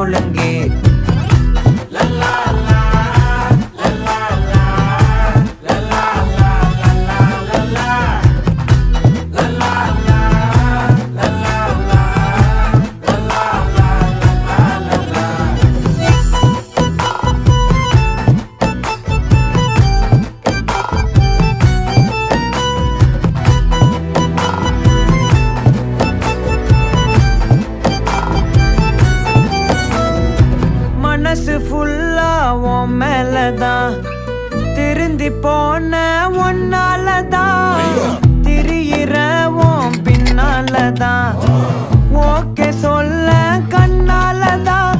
ஒழுங்கு மனசு ஃபுல்லா உன் மேலதான் திருந்தி போன ஒன்னாலதான் திரியிற உன் பின்னாலதான் ஓகே சொல்ல கண்ணாலதான்